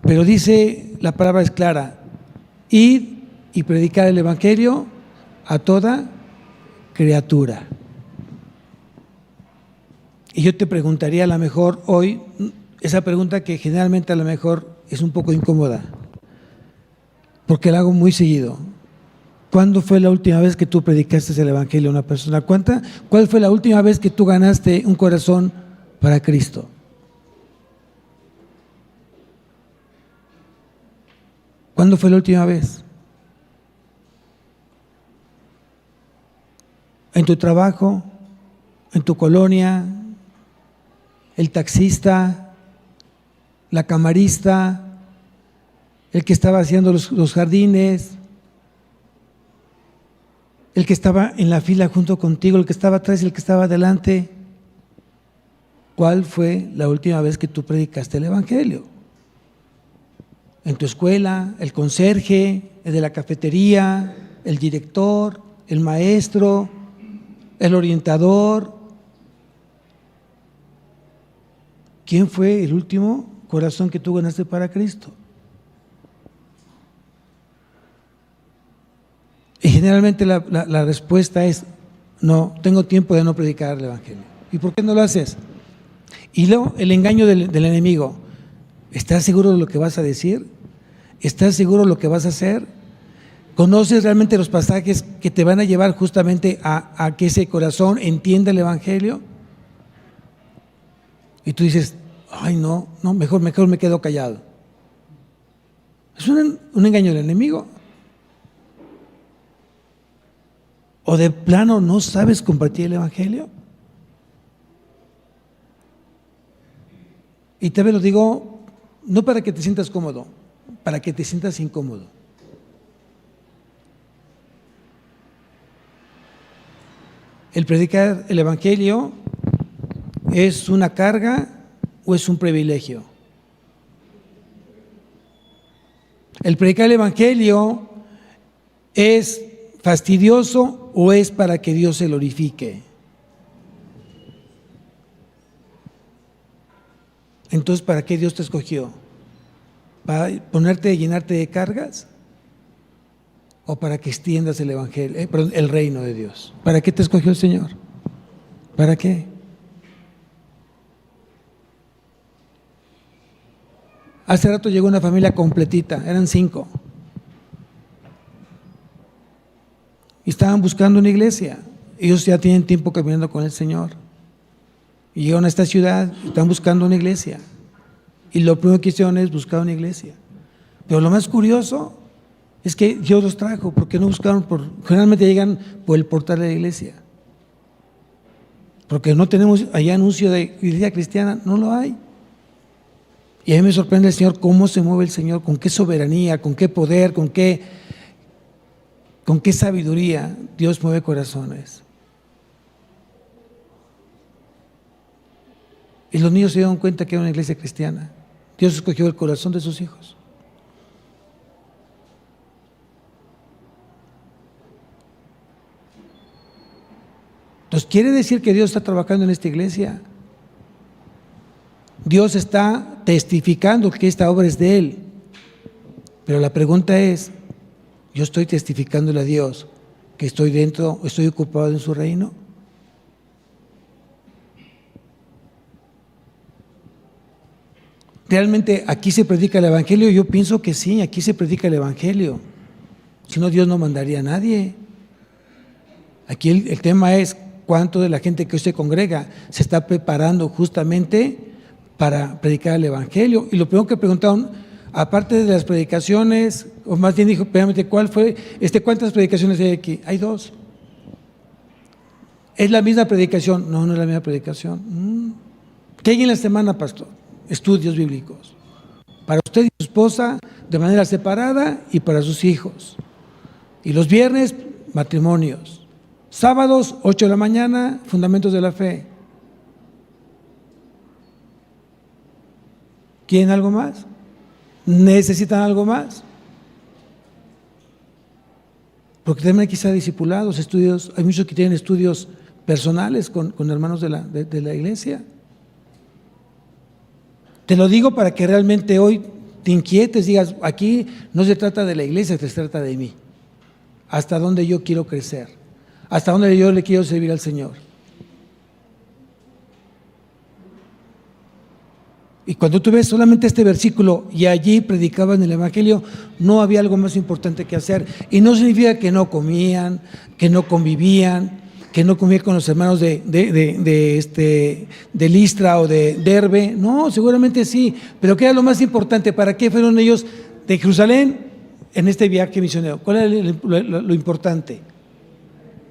Pero dice, la palabra es clara: id y predicar el evangelio a toda criatura. Y yo te preguntaría a lo mejor hoy, esa pregunta que generalmente a lo mejor es un poco incómoda, porque la hago muy seguido: ¿cuándo fue la última vez que tú predicaste el evangelio a una persona? ¿Cuál fue la última vez que tú ganaste un corazón para Cristo? ¿Cuándo fue la última vez? ¿En tu trabajo? ¿En tu colonia? ¿El taxista? ¿La camarista? ¿El que estaba haciendo los jardines? ¿El que estaba en la fila junto contigo? ¿El que estaba atrás y el que estaba adelante? ¿Cuál fue la última vez que tú predicaste el evangelio? ¿En tu escuela? ¿El conserje? ¿El de la cafetería? ¿El director? ¿El maestro? ¿El orientador? ¿Quién fue el último corazón que tú ganaste para Cristo? Y generalmente la respuesta es: no, tengo tiempo de no predicar el evangelio. ¿Y por qué no lo haces? Y luego el engaño del enemigo: ¿estás seguro de lo que vas a decir? ¿Estás seguro de lo que vas a hacer? ¿Conoces realmente los pasajes que te van a llevar justamente a que ese corazón entienda el evangelio? Y tú dices: ay, no, mejor me quedo callado. Es un engaño del enemigo. ¿O de plano no sabes compartir el evangelio? Y te lo digo no para que te sientas cómodo, para que te sientas incómodo. ¿El predicar el evangelio es una carga o es un privilegio? ¿El predicar el evangelio es fastidioso o es para que Dios se glorifique? Entonces, ¿para qué Dios te escogió? ¿Para llenarte de cargas? ¿O para que extiendas el evangelio, el reino de Dios? ¿Para qué te escogió el Señor? ¿Para qué? Hace rato llegó una familia completita, eran 5. Y estaban buscando una iglesia. Ellos ya tienen tiempo caminando con el Señor. Y llegaron a esta ciudad, están buscando una iglesia. Y lo primero que hicieron es buscar una iglesia. Pero lo más curioso es que Dios los trajo, porque no buscaron generalmente llegan por el portal de la iglesia. Porque no tenemos allá anuncio de iglesia cristiana, no lo hay. Y a mí me sorprende el Señor, cómo se mueve el Señor, con qué soberanía, con qué poder, con qué sabiduría Dios mueve corazones. Y los niños se dieron cuenta que era una iglesia cristiana. Dios escogió el corazón de sus hijos. Entonces, ¿quiere decir que Dios está trabajando en esta iglesia? Dios está testificando que esta obra es de Él. Pero la pregunta es, ¿yo estoy testificándole a Dios que estoy dentro, estoy ocupado en su reino? ¿Realmente aquí se predica el Evangelio? Yo pienso que sí, aquí se predica el Evangelio. Si no, Dios no mandaría a nadie. Aquí el tema es cuánto de la gente que hoy se congrega se está preparando justamente para predicar el Evangelio. Y lo primero que preguntaron, aparte de las predicaciones, o más bien dijo, primeramente, ¿cuál fue? ¿Cuántas predicaciones hay aquí? Hay 2. ¿Es la misma predicación? No, no es la misma predicación. ¿Qué hay en la semana, pastor? Estudios bíblicos. Para usted y su esposa de manera separada y para sus hijos. Y los viernes, matrimonios. Sábados, 8 de la mañana, fundamentos de la fe. ¿Quieren algo más? ¿Necesitan algo más? Porque también hay que estar discipulados, estudios. Hay muchos que tienen estudios personales con hermanos de la iglesia. Te lo digo para que realmente hoy te inquietes, digas, aquí no se trata de la iglesia, se trata de mí. Hasta dónde yo quiero crecer, hasta dónde yo le quiero servir al Señor. Y cuando tú ves solamente este versículo y allí predicaban el Evangelio, no había algo más importante que hacer. Y no significa que no comían, que no convivían, que no comían con los hermanos de Listra o de Derbe. No, seguramente sí. Pero ¿qué era lo más importante? ¿Para qué fueron ellos de Jerusalén en este viaje misionero? ¿Cuál era lo importante?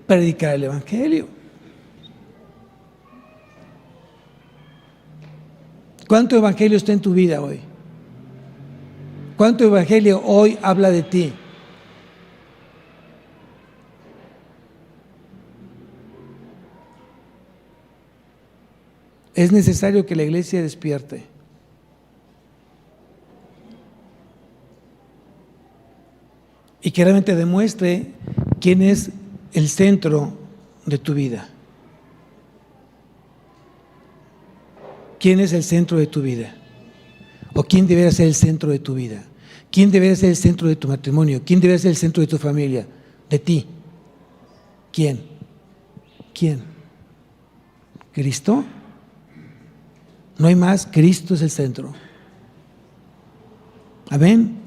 Predicar el Evangelio. ¿Cuánto evangelio está en tu vida hoy? ¿Cuánto evangelio hoy habla de ti? Es necesario que la iglesia despierte. Y que realmente demuestre quién es el centro de tu vida. ¿Quién es el centro de tu vida? ¿O quién debería ser el centro de tu vida? ¿Quién debería ser el centro de tu matrimonio? ¿Quién debería ser el centro de tu familia? De ti. ¿Quién? ¿Quién? ¿Cristo? No hay más, Cristo es el centro. Amén.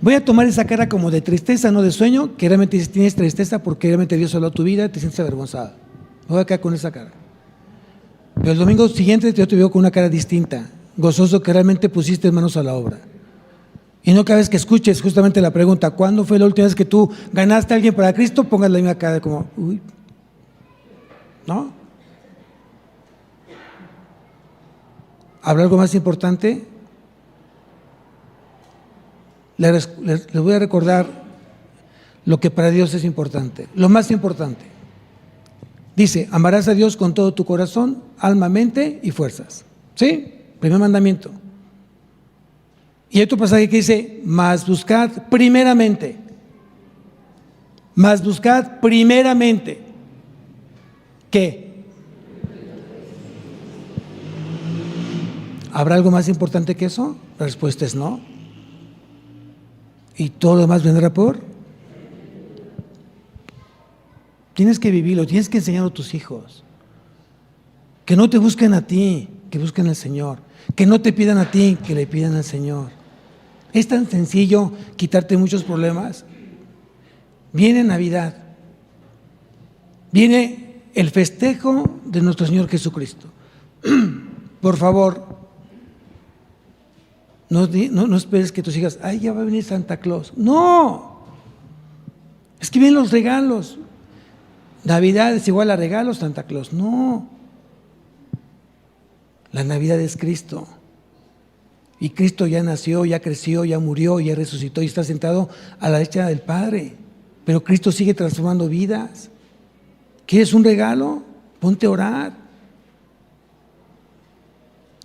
Voy a tomar esa cara como de tristeza, no de sueño, que realmente tienes tristeza porque realmente Dios habló a tu vida y te sientes avergonzada. Me voy a quedar con esa cara. Pero el domingo siguiente yo te veo con una cara distinta, gozoso que realmente pusiste manos a la obra. Y no cada vez que escuches justamente la pregunta, ¿cuándo fue la última vez que tú ganaste a alguien para Cristo? Pongas la misma cara como, uy, ¿no? ¿Habrá algo más importante? Les voy a recordar lo que para Dios es importante, lo más importante. Dice, amarás a Dios con todo tu corazón, alma, mente y fuerzas. ¿Sí? Primer mandamiento. Y hay otro pasaje que dice, mas buscad primeramente. Mas buscad primeramente. ¿Qué? ¿Habrá algo más importante que eso? La respuesta es no. ¿Y todo lo demás vendrá por? Tienes que vivirlo, tienes que enseñarlo a tus hijos. Que no te busquen a ti, que busquen al Señor. Que no te pidan a ti, que le pidan al Señor. Es tan sencillo quitarte muchos problemas. Viene Navidad. Viene el festejo de nuestro Señor Jesucristo. Por favor, no esperes que tus hijas, ay, ya va a venir Santa Claus. No, es que vienen los regalos. Navidad es igual a regalos, Santa Claus. No, la Navidad es Cristo. Y Cristo ya nació, ya creció, ya murió, ya resucitó y está sentado a la derecha del Padre. Pero Cristo sigue transformando vidas. ¿Quieres un regalo? Ponte a orar.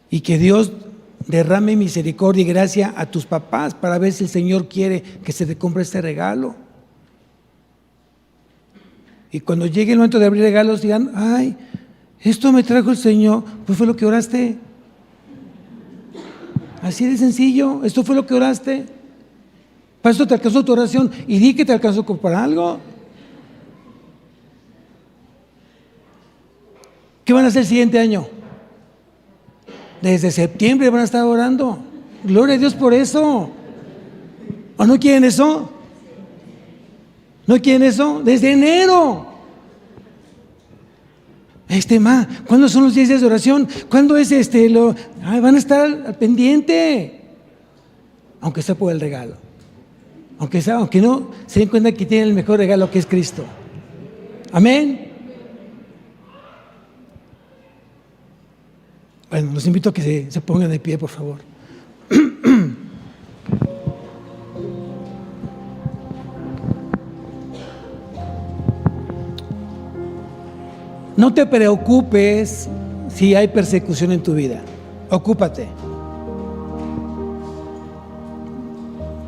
Y que Dios derrame misericordia y gracia a tus papás para ver si el Señor quiere que se te compre este regalo. Y cuando llegue el momento de abrir regalos digan, ay, Esto me trajo el Señor, pues fue lo que oraste. Así de sencillo, esto fue lo que oraste. Para esto te alcanzó tu oración y di que te alcanzó para algo. ¿Qué van a hacer el siguiente año? Desde septiembre van a estar orando. Gloria a Dios por eso. ¿O no quieren eso? ¿No quieren eso? Desde enero. ¿Cuándo son los 10 días de oración? ¿Cuándo es van a estar al pendiente? Aunque sea por el regalo. Aunque no se den cuenta que tienen el mejor regalo, que es Cristo. Amén. Bueno, los invito a que se pongan de pie, por favor. No te preocupes si hay persecución en tu vida. Ocúpate.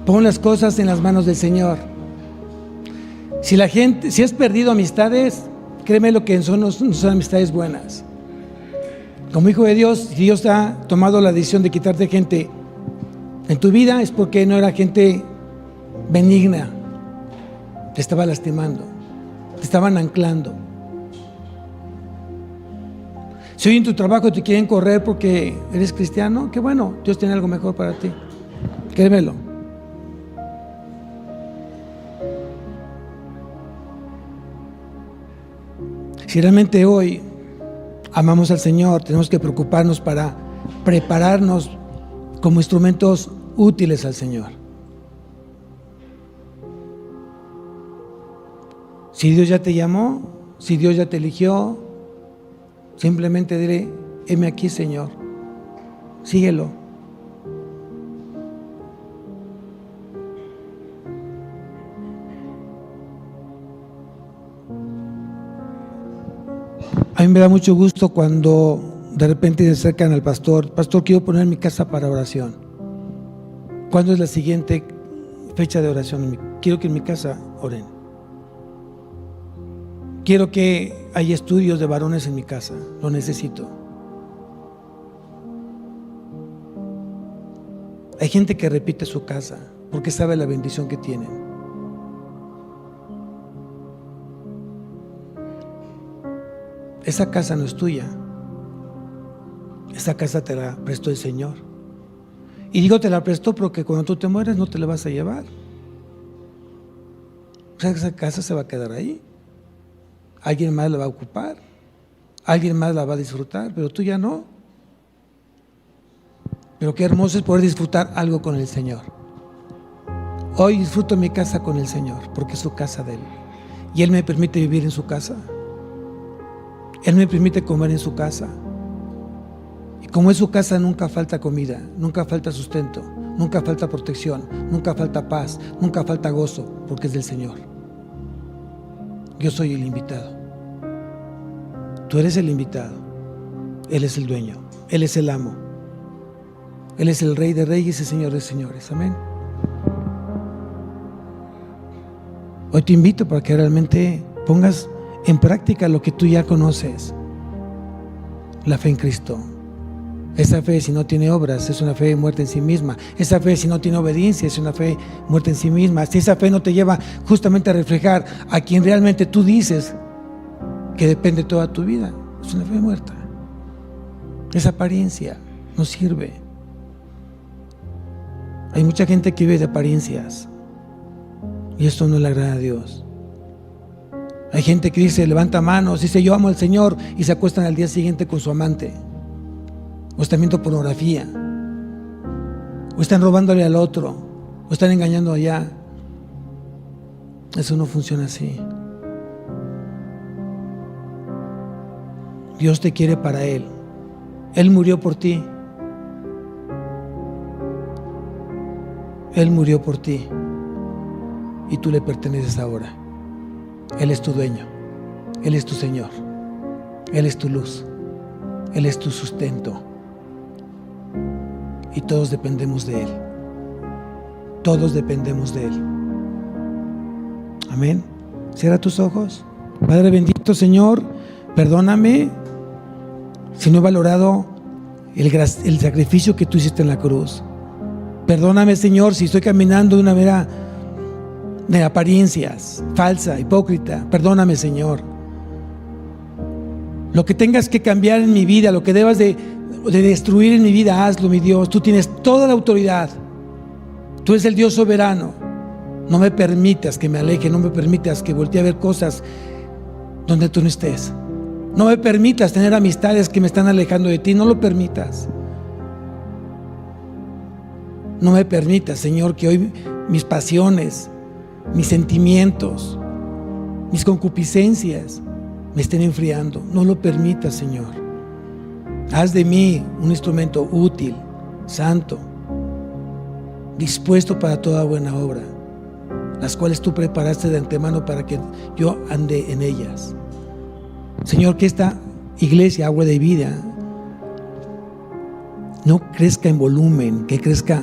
Pon las cosas en las manos del Señor. Si has perdido amistades, créeme lo que no son amistades buenas. Como hijo de Dios, si Dios ha tomado la decisión de quitarte gente en tu vida, es porque no era gente benigna. Te estaba lastimando, te estaban anclando. Si hoy en tu trabajo te quieren correr porque eres cristiano, qué bueno, Dios tiene algo mejor para ti. Créemelo. Si realmente hoy amamos al Señor, tenemos que preocuparnos para prepararnos como instrumentos útiles al Señor. Si Dios ya te llamó, si Dios ya te eligió, simplemente diré: heme aquí, Señor, síguelo. A mí me da mucho gusto cuando de repente se acercan al pastor: pastor, quiero poner mi casa para oración. ¿Cuándo es la siguiente fecha de oración? Quiero que en mi casa oren. Quiero que haya estudios de varones en mi casa, lo necesito. Hay gente que repite su casa porque sabe la bendición que tienen. Esa casa no es tuya, esa casa te la prestó el Señor. Y digo te la prestó porque cuando tú te mueres no te la vas a llevar. O sea, esa casa se va a quedar ahí. Alguien más la va a ocupar, alguien más la va a disfrutar, pero tú ya no. Pero qué hermoso es poder disfrutar algo con el Señor. Hoy disfruto mi casa con el Señor porque es su casa de Él. Y Él me permite vivir en su casa. Él me permite comer en su casa. Y como es su casa, nunca falta comida, nunca falta sustento, nunca falta protección, nunca falta paz, nunca falta gozo, porque es del Señor. Yo soy el invitado. Tú eres el invitado. Él es el dueño. Él es el amo. Él es el Rey de Reyes y Señor de Señores. Amén. Hoy te invito para que realmente pongas en práctica lo que tú ya conoces. La fe en Cristo. Esa fe, si no tiene obras, es una fe muerta en sí misma. Esa fe, si no tiene obediencia, es una fe muerta en sí misma. Si esa fe no te lleva justamente a reflejar a quien realmente tú dices que depende toda tu vida, es una fe muerta. Esa apariencia no sirve. Hay mucha gente que vive de apariencias y esto no le agrada a Dios. Hay gente que dice, levanta manos, dice yo amo al Señor, y se acuestan al día siguiente con su amante. O están viendo pornografía, o están robándole al otro, o están engañando allá. Eso no funciona así. Dios te quiere para Él. Él murió por ti. Él murió por ti y tú le perteneces ahora. Él es tu dueño, Él es tu Señor, Él es tu luz, Él es tu sustento. Y todos dependemos de Él. Todos dependemos de Él. Amén. Cierra tus ojos. Padre bendito, Señor, perdóname si no he valorado el sacrificio que tú hiciste en la cruz. Perdóname, Señor, si estoy caminando de una manera de apariencias, falsa, hipócrita. Perdóname, Señor. Lo que tengas que cambiar en mi vida, lo que debas de destruir en mi vida, hazlo, mi Dios. Tú tienes toda la autoridad. Tú eres el Dios soberano. No me permitas que me aleje, no me permitas que voltee a ver cosas donde tú no estés. No me permitas tener amistades que me están alejando de ti, no lo permitas. No me permitas, Señor, que hoy mis pasiones, mis sentimientos, mis concupiscencias me estén enfriando. No lo permitas, Señor. Haz de mí un instrumento útil, santo, dispuesto para toda buena obra, las cuales tú preparaste de antemano para que yo ande en ellas. Señor, que esta iglesia, Agua de Vida, no crezca en volumen, que crezca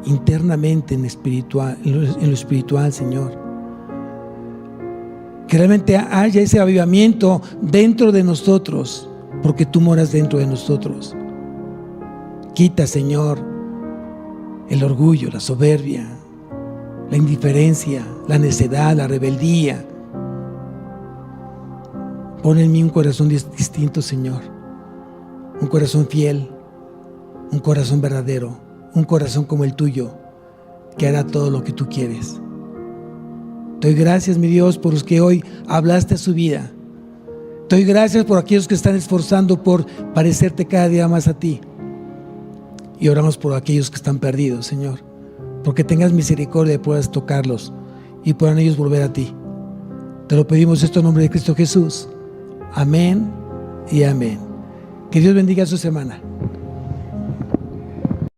internamente en lo espiritual, Señor. Que realmente haya ese avivamiento dentro de nosotros, porque tú moras dentro de nosotros. Quita, Señor, el orgullo, la soberbia, la indiferencia, la necedad, la rebeldía. Pon en mí un corazón distinto, Señor. Un corazón fiel, un corazón verdadero, un corazón como el tuyo, que hará todo lo que tú quieres. Te doy gracias, mi Dios, por los que hoy hablaste a su vida. Te doy gracias por aquellos que están esforzando por parecerte cada día más a ti. Y oramos por aquellos que están perdidos, Señor, porque tengas misericordia y puedas tocarlos y puedan ellos volver a ti. Te lo pedimos esto en nombre de Cristo Jesús. Amén y amén. Que Dios bendiga su semana.